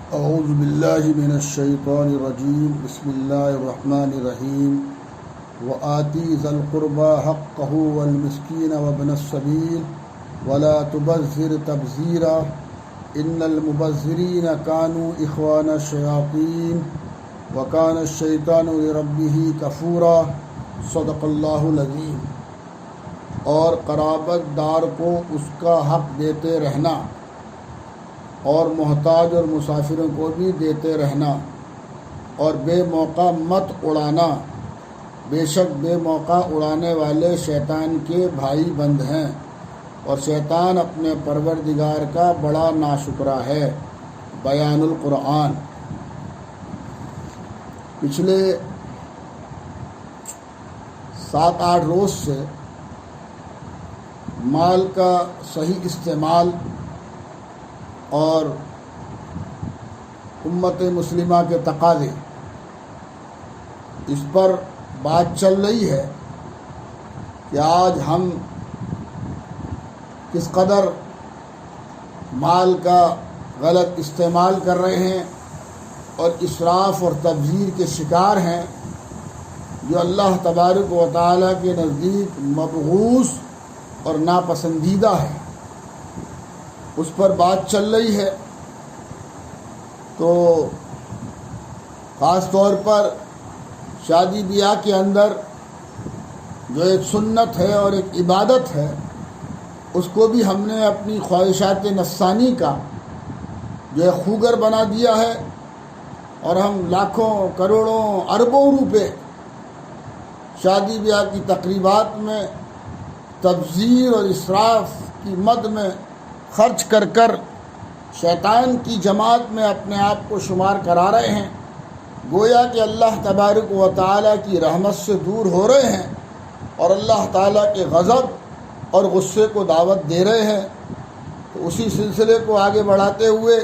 اعوذ باللہ من الشیطان الرجیم بسم اللہ الرحمن الرحیم وآتی ذی القربى حقہ والمسکین وابن السبیل ولا تبذر تبذیرا ان المبذرین کانوا اخوان الشیاطین وکان الشیطان لربہ کفورا صدق اللہ العظیم۔ اور قرابت دار کو اس کا حق دیتے رہنا اور محتاج اور مسافروں کو بھی دیتے رہنا، اور بے موقع مت اڑانا، بے شک بے موقع اڑانے والے شیطان کے بھائی بند ہیں، اور شیطان اپنے پروردگار کا بڑا ناشکرا ہے۔ بیان القرآن۔ پچھلے 7-8 روز سے مال کا صحیح استعمال اور امت مسلمہ کے تقاضے، اس پر بات چل رہی ہے کہ آج ہم کس قدر مال کا غلط استعمال کر رہے ہیں اور اسراف اور تبذیر کے شکار ہیں، جو اللہ تبارک و تعالیٰ کے نزدیک مبغوض اور ناپسندیدہ ہے۔ اس پر بات چل رہی ہے۔ تو خاص طور پر شادی بیاہ کے اندر جو ایک سنت ہے اور ایک عبادت ہے، اس کو بھی ہم نے اپنی خواہشات نفسانی کا جو ہے خوگر بنا دیا ہے، اور ہم لاکھوں کروڑوں اربوں روپے شادی بیاہ کی تقریبات میں تبذیر اور اسراف کی مد میں خرچ کر کر شیطان کی جماعت میں اپنے آپ کو شمار کرا رہے ہیں، گویا کہ اللہ تبارک و تعالیٰ کی رحمت سے دور ہو رہے ہیں اور اللہ تعالیٰ کے غضب اور غصے کو دعوت دے رہے ہیں۔ تو اسی سلسلے کو آگے بڑھاتے ہوئے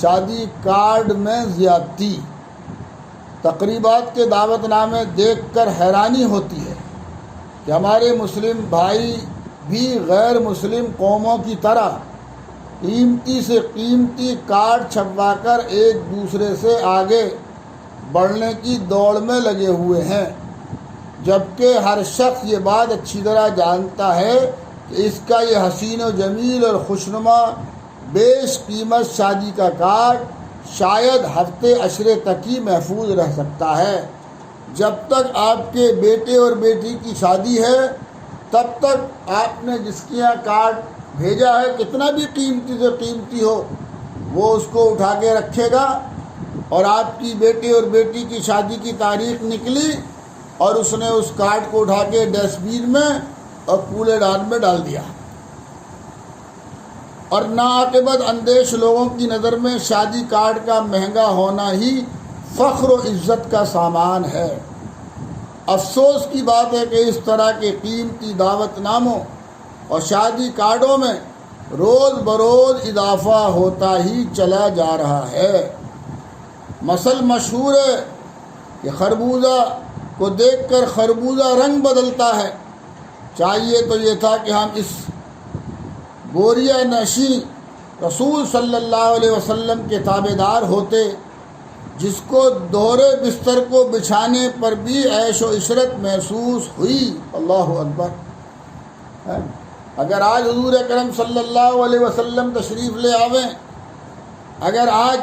شادی کارڈ میں زیادتی، تقریبات کے دعوت نامے دیکھ کر حیرانی ہوتی ہے کہ ہمارے مسلم بھائی بھی غیر مسلم قوموں کی طرح قیمتی سے قیمتی کارڈ چھپوا کر ایک دوسرے سے آگے بڑھنے کی دوڑ میں لگے ہوئے ہیں، جبکہ ہر شخص یہ بات اچھی طرح جانتا ہے کہ اس کا یہ حسین و جمیل اور خوشنما بیش قیمت شادی کا کارڈ شاید ہفتے عشرے تک ہی محفوظ رہ سکتا ہے۔ جب تک آپ کے بیٹے اور بیٹی کی شادی ہے، تب تک آپ نے جس کے یہاں کارڈ بھیجا ہے، کتنا بھی قیمتی سے قیمتی ہو، وہ اس کو اٹھا کے رکھے گا، اور آپ کی بیٹے اور بیٹی کی شادی کی تاریخ نکلی اور اس نے اس کارڈ کو اٹھا کے ڈسٹ بین میں اور کوڑے دان میں ڈال دیا۔ اور ناعاقبت اندیش لوگوں کی نظر میں شادی کارڈ کا مہنگا ہونا ہی فخر و عزت کا سامان ہے۔ افسوس کی بات ہے کہ اس طرح کے قیمتی دعوت ناموں اور شادی کارڈوں میں روز بروز اضافہ ہوتا ہی چلا جا رہا ہے۔ مثل مشہور ہے کہ خربوزہ کو دیکھ کر خربوزہ رنگ بدلتا ہے۔ چاہیے تو یہ تھا کہ ہم اس بوریہ نشیں رسول صلی اللہ علیہ وسلم کے تابع دار ہوتے، جس کو دوہرے بستر کو بچھانے پر بھی عیش و عشرت محسوس ہوئی۔ اللہ اکبر۔ اگر آج حضور اکرم صلی اللہ علیہ وسلم تشریف لے آویں، اگر آج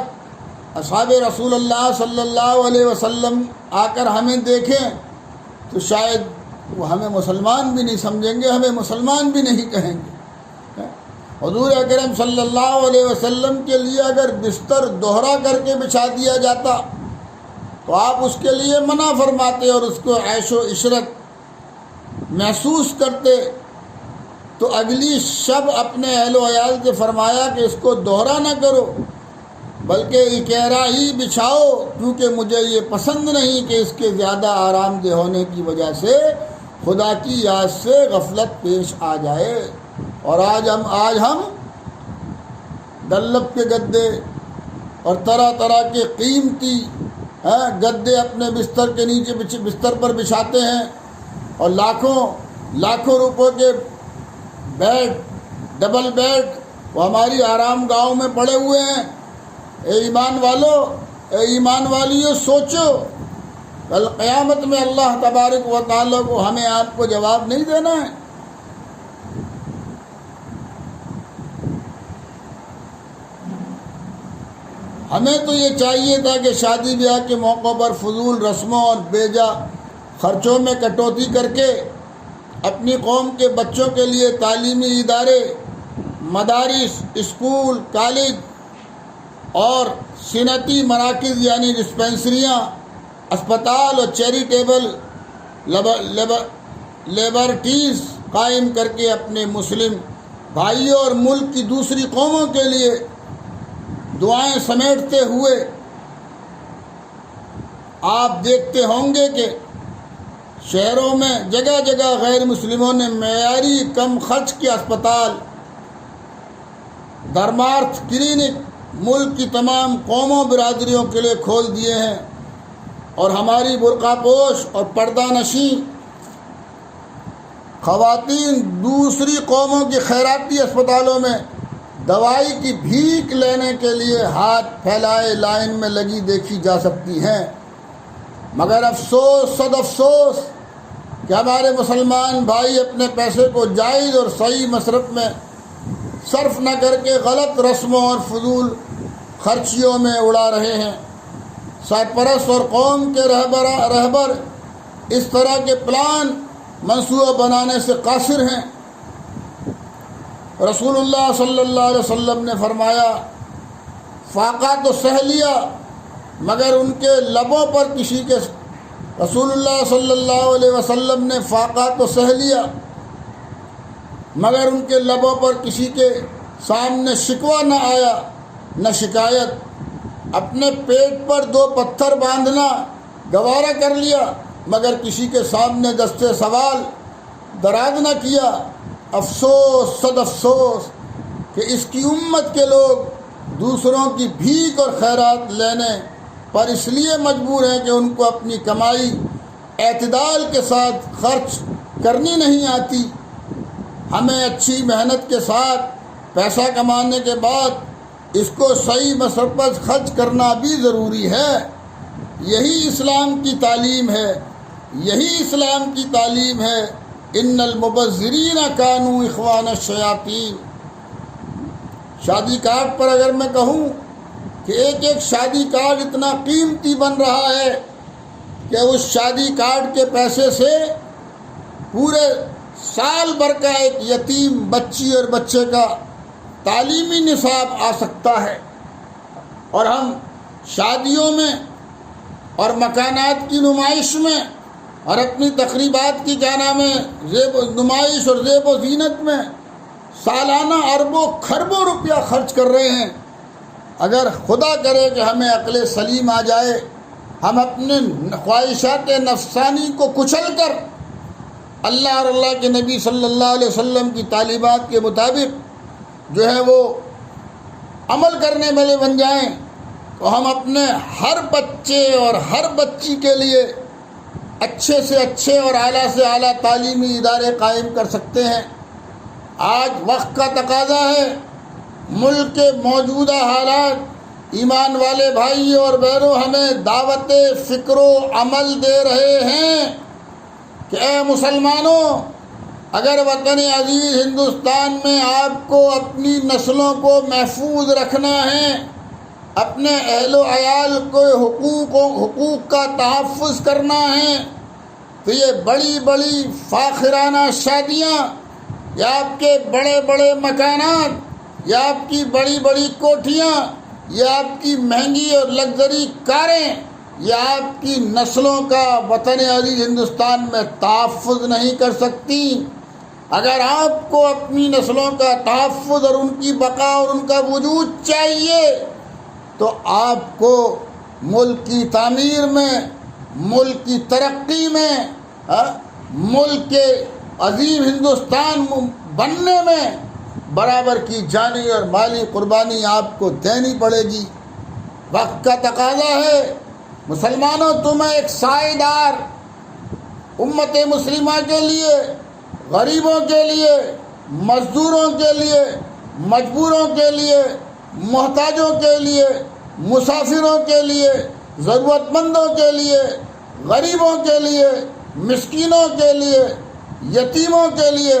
اصحاب رسول اللہ صلی اللہ علیہ وسلم آ کر ہمیں دیکھیں تو شاید وہ ہمیں مسلمان بھی نہیں سمجھیں گے، ہمیں مسلمان بھی نہیں کہیں گے۔ حضور اکرم صلی اللہ علیہ وسلم کے لیے اگر بستر دوہرا کر کے بچھا دیا جاتا تو آپ اس کے لیے منع فرماتے اور اس کو عیش و عشرت محسوس کرتے، تو اگلی شب اپنے اہل و عیال سے فرمایا کہ اس کو دوہرا نہ کرو، بلکہ اکیرا ہی بچھاؤ، کیونکہ مجھے یہ پسند نہیں کہ اس کے زیادہ آرام دہ ہونے کی وجہ سے خدا کی یاد سے غفلت پیش آ جائے۔ اور آج ہم ڈنلپ کے گدے اور طرح طرح کے قیمتی گدے اپنے بستر کے نیچے بستر پر بچھاتے ہیں، اور لاکھوں روپے کے بیڈ، ڈبل بیڈ وہ ہماری آرام گاہوں میں پڑے ہوئے ہیں، اے ایمان والو، اے ایمان والیو، سوچو کل قیامت میں اللہ تبارک و تعالیٰ کو ہمیں آپ کو جواب نہیں دینا ہے۔ ہمیں تو یہ چاہیے تھا کہ شادی بیاہ کے موقع پر فضول رسموں اور بیجا خرچوں میں کٹوتی کر کے اپنی قوم کے بچوں کے لیے تعلیمی ادارے، مدارس، اسکول، کالج اور صنعتی مراکز یعنی ڈسپنسریاں، اسپتال اور چیریٹیبل لیبارٹریز قائم کر کے اپنے مسلم بھائیوں اور ملک کی دوسری قوموں کے لیے دعائیں سمیٹتے ہوئے آپ دیکھتے ہوں گے کہ شہروں میں جگہ جگہ غیر مسلموں نے معیاری کم خرچ کے اسپتال، دھرمارتھ کلینک ملک کی تمام قوموں برادریوں کے لیے کھول دیے ہیں، اور ہماری برقع پوش اور پردہ نشیں خواتین دوسری قوموں کی خیراتی اسپتالوں میں دوائی کی بھیک لینے کے لیے ہاتھ پھیلائے لائن میں لگی دیکھی جا سکتی ہیں۔ مگر افسوس، صد افسوس کہ ہمارے مسلمان بھائی اپنے پیسے کو جائز اور صحیح مصرف میں صرف نہ کر کے غلط رسموں اور فضول خرچیوں میں اڑا رہے ہیں۔ سرپرست اور قوم کے رہبر اس طرح کے پلان منصوبہ بنانے سے قاصر ہیں۔ رسول اللہ صلی اللہ علیہ وسلم نے فرمایا، فاقہ تو سہ لیا مگر ان کے لبوں پر کسی کے رسول اللہ صلی اللہ علیہ وسلم نے فاقہ تو سہ لیا مگر ان کے لبوں پر کسی کے سامنے شکوہ نہ آیا نہ شکایت۔ اپنے پیٹ پر 2 پتھر باندھنا گوارا کر لیا مگر کسی کے سامنے دستے سوال دراز نہ کیا۔ افسوس، صد افسوس کہ اس کی امت کے لوگ دوسروں کی بھیک اور خیرات لینے پر اس لیے مجبور ہیں کہ ان کو اپنی کمائی اعتدال کے ساتھ خرچ کرنی نہیں آتی۔ ہمیں اچھی محنت کے ساتھ پیسہ کمانے کے بعد اس کو صحیح مصرف پر خرچ کرنا بھی ضروری ہے۔ یہی اسلام کی تعلیم ہے، یہی اسلام کی تعلیم ہے۔ ان المبذرین کانوا اخوان الشیاطین۔ شادی کارڈ پر اگر میں کہوں کہ ایک ایک شادی کارڈ اتنا قیمتی بن رہا ہے کہ اس شادی کارڈ کے پیسے سے پورے سال بھر کا ایک یتیم بچی اور بچے کا تعلیمی نصاب آ سکتا ہے، اور ہم شادیوں میں اور مکانات کی نمائش میں اور اپنی تقریبات کی کیا نام ہے نمائش اور زیب و زینت میں سالانہ اربوں کھربوں روپیہ خرچ کر رہے ہیں۔ اگر خدا کرے کہ ہمیں عقل سلیم آ جائے، ہم اپنے خواہشات نفسانی کو کچل کر اللہ اور اللہ کے نبی صلی اللہ علیہ وسلم کی تعلیمات کے مطابق جو ہے وہ عمل کرنے والے بن جائیں، تو ہم اپنے ہر بچے اور ہر بچی کے لیے اچھے سے اچھے اور اعلیٰ سے اعلیٰ تعلیمی ادارے قائم کر سکتے ہیں۔ آج وقت کا تقاضا ہے، ملک کے موجودہ حالات ایمان والے بھائی اور بہنوں ہمیں دعوت فکر و عمل دے رہے ہیں کہ اے مسلمانوں، اگر وطن عزیز ہندوستان میں آپ کو اپنی نسلوں کو محفوظ رکھنا ہے، اپنے اہل و عیال کو حقوق کا تحفظ کرنا ہے، تو یہ بڑی بڑی فاخرانہ شادیاں یا آپ کے بڑے بڑے مکانات یا آپ کی بڑی بڑی کوٹھیاں یا آپ کی مہنگی اور لگژری کاریں یا آپ کی نسلوں کا وطن عزیز ہندوستان میں تحفظ نہیں کر سکتی۔ اگر آپ کو اپنی نسلوں کا تحفظ اور ان کی بقا اور ان کا وجود چاہیے، تو آپ کو ملک کی تعمیر میں، ملک کی ترقی میں، ملک کے عظیم ہندوستان بننے میں برابر کی جانی اور مالی قربانی آپ کو دینی پڑے گی۔ وقت کا تقاضا ہے مسلمانوں، تمہیں ایک سائے دار امت مسلمہ کے لیے، غریبوں کے لیے، مزدوروں کے لیے، مجبوروں کے لیے، محتاجوں کے لیے مسافروں کے لیے، ضرورت مندوں کے لیے، غریبوں کے لیے، مسکینوں کے لیے، یتیموں کے لیے۔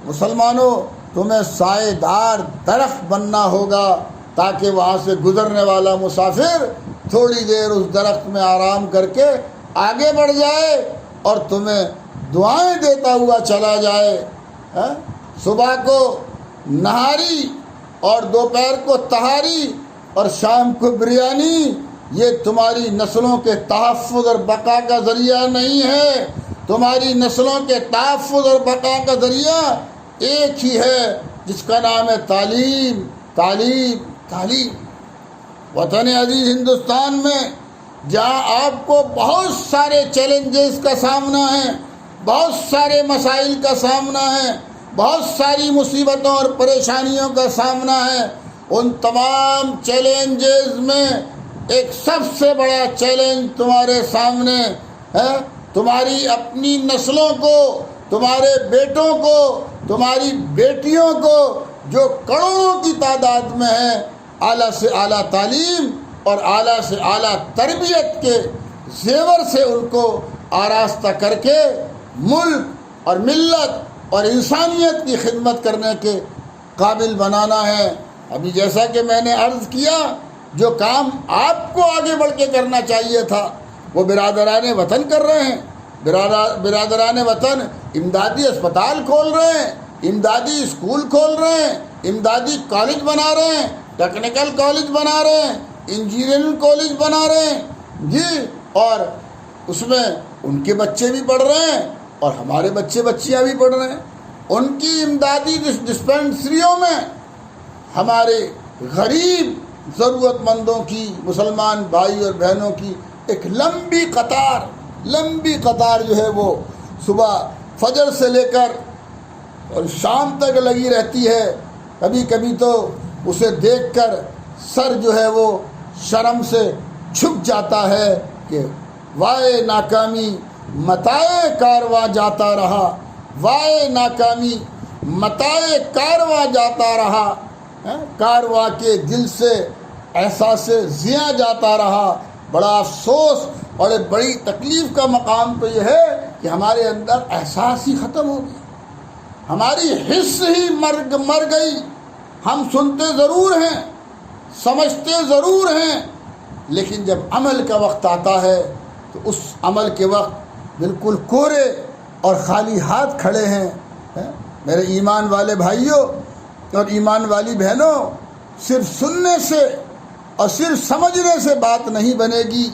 مسلمانوں، تمہیں سائے دار درخت بننا ہوگا تاکہ وہاں سے گزرنے والا مسافر تھوڑی دیر اس درخت میں آرام کر کے آگے بڑھ جائے اور تمہیں دعائیں دیتا ہوا چلا جائے۔ صبح کو نہاری اور دوپہر کو تہاری اور شام کو بریانی، یہ تمہاری نسلوں کے تحفظ اور بقا کا ذریعہ نہیں ہے۔ تمہاری نسلوں کے تحفظ اور بقا کا ذریعہ ایک ہی ہے جس کا نام ہے تعلیم، تعلیم، تعلیم۔ وطن عزیز ہندوستان میں جہاں آپ کو بہت سارے چیلنجز کا سامنا ہے، بہت سارے مسائل کا سامنا ہے، بہت ساری مصیبتوں اور پریشانیوں کا سامنا ہے، ان تمام چیلنجز میں ایک سب سے بڑا چیلنج تمہارے سامنے ہے۔ تمہاری اپنی نسلوں کو، تمہارے بیٹوں کو، تمہاری بیٹیوں کو جو کروڑوں کی تعداد میں ہیں، اعلیٰ سے اعلیٰ تعلیم اور اعلیٰ سے اعلیٰ تربیت کے زیور سے ان کو آراستہ کر کے ملک اور ملت اور انسانیت کی خدمت کرنے کے قابل بنانا ہے۔ ابھی جیسا کہ میں نے عرض کیا، جو کام آپ کو آگے بڑھ کے کرنا چاہیے تھا وہ برادران وطن کر رہے ہیں۔ برادران وطن امدادی اسپتال کھول رہے ہیں، امدادی اسکول کھول رہے ہیں، امدادی کالج بنا رہے ہیں، ٹیکنیکل کالج بنا رہے ہیں، انجینئرنگ کالج بنا رہے ہیں جی، اور اس میں ان کے بچے بھی پڑھ رہے ہیں اور ہمارے بچے بچیاں بھی پڑھ رہے ہیں۔ ان کی امدادی ڈسپینسریوں میں ہمارے غریب ضرورت مندوں کی، مسلمان بھائی اور بہنوں کی ایک لمبی قطار جو ہے وہ صبح فجر سے لے کر اور شام تک لگی رہتی ہے۔ کبھی کبھی تو اسے دیکھ کر سر جو ہے وہ شرم سے جھک جاتا ہے کہ وائے ناکامی متائے کارواں جاتا رہا، وائے ناکامی متائے کارواں جاتا رہا، کارواں کے دل سے احساس زیاں جاتا رہا۔ بڑا افسوس اور ایک بڑی تکلیف کا مقام تو یہ ہے کہ ہمارے اندر احساس ہی ختم ہو گیا، ہماری حس ہی مر گئی۔ ہم سنتے ضرور ہیں، سمجھتے ضرور ہیں، لیکن جب عمل کا وقت آتا ہے تو اس عمل کے وقت بالکل کورے اور خالی ہاتھ کھڑے ہیں۔ میرے ایمان والے بھائیوں اور ایمان والی بہنوں، صرف سننے سے اور صرف سمجھنے سے بات نہیں بنے گی،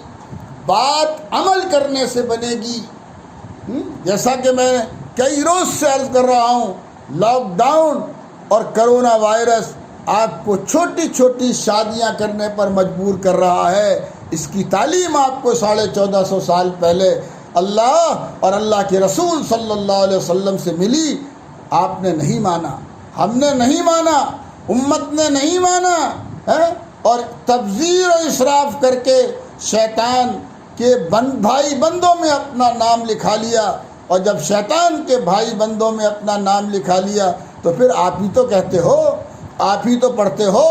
بات عمل کرنے سے بنے گی۔ جیسا کہ میں کئی روز سے عرض کر رہا ہوں، لاک ڈاؤن اور کرونا وائرس آپ کو چھوٹی چھوٹی شادیاں کرنے پر مجبور کر رہا ہے۔ اس کی تعلیم آپ کو 1450 سال پہلے اللہ اور اللہ کے رسول صلی اللہ علیہ وسلم سے ملی۔ آپ نے نہیں مانا، ہم نے نہیں مانا، امت نے نہیں مانا، اور تبذیر و اسراف کر کے شیطان کے بھائی بندوں میں اپنا نام لکھا لیا، اور جب شیطان کے بھائی بندوں میں اپنا نام لکھا لیا تو پھر آپ ہی تو کہتے ہو، آپ ہی تو پڑھتے ہو،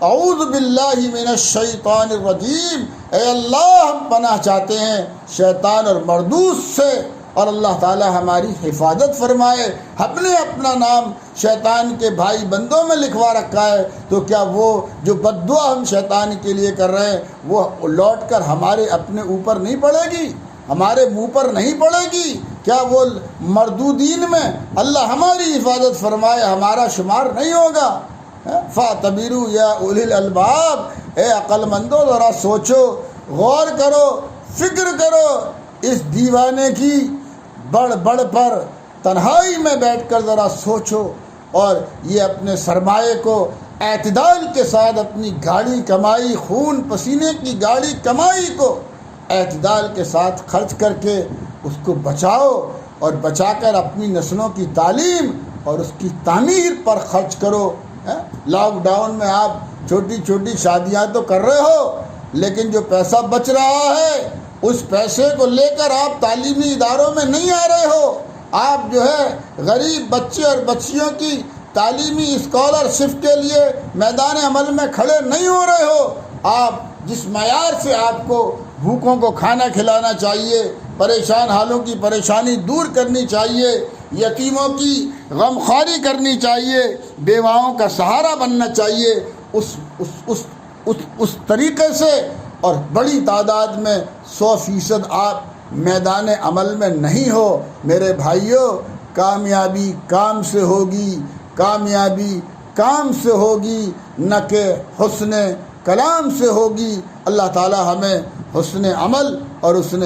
اعوذ باللہ من الشیطان الرجیم، اے اللہ ہم پناہ چاہتے ہیں شیطان اور مردود سے، اور اللہ تعالی ہماری حفاظت فرمائے۔ ہم نے اپنا نام شیطان کے بھائی بندوں میں لکھوا رکھا ہے، تو کیا وہ جو بد دعا ہم شیطان کے لیے کر رہے ہیں وہ لوٹ کر ہمارے اپنے اوپر نہیں پڑے گی، ہمارے منہ پر نہیں پڑے گی؟ کیا وہ مردودین میں اللہ ہماری حفاظت فرمائے ہمارا شمار نہیں ہوگا؟ فَاعْتَبِرُوا يَا أُولِي الْأَلْبَابِ، اے عقل مندو ذرا سوچو، غور کرو، فکر کرو، اس دیوانے کی بڑھ پر تنہائی میں بیٹھ کر ذرا سوچو، اور یہ اپنے سرمایے کو اعتدال کے ساتھ، اپنی گاڑی کمائی، خون پسینے کی گاڑی کمائی کو اعتدال کے ساتھ خرچ کر کے اس کو بچاؤ، اور بچا کر اپنی نسلوں کی تعلیم اور اس کی تعمیر پر خرچ کرو۔ لاک ڈاؤن میں آپ چھوٹی چھوٹی شادیاں تو کر رہے ہو، لیکن جو پیسہ بچ رہا ہے اس پیسے کو لے کر آپ تعلیمی اداروں میں نہیں آ رہے ہو، آپ جو ہے غریب بچے اور بچیوں کی تعلیمی اسکالرشپ کے لیے میدان عمل میں کھڑے نہیں ہو رہے ہو، آپ جس معیار سے آپ کو بھوکوں کو کھانا کھلانا چاہیے، پریشان حالوں کی پریشانی دور کرنی چاہیے، یتیموں کی غمخواری کرنی چاہیے، بیواؤں کا سہارا بننا چاہیے، اس طریقے سے، اور بڑی تعداد میں 100% آپ میدان عمل میں نہیں ہو، میرے بھائیوں، کامیابی کام سے ہوگی، کامیابی کام سے ہوگی، نہ کہ حسن کلام سے ہوگی۔ اللہ تعالی ہمیں حسن عمل اور حسن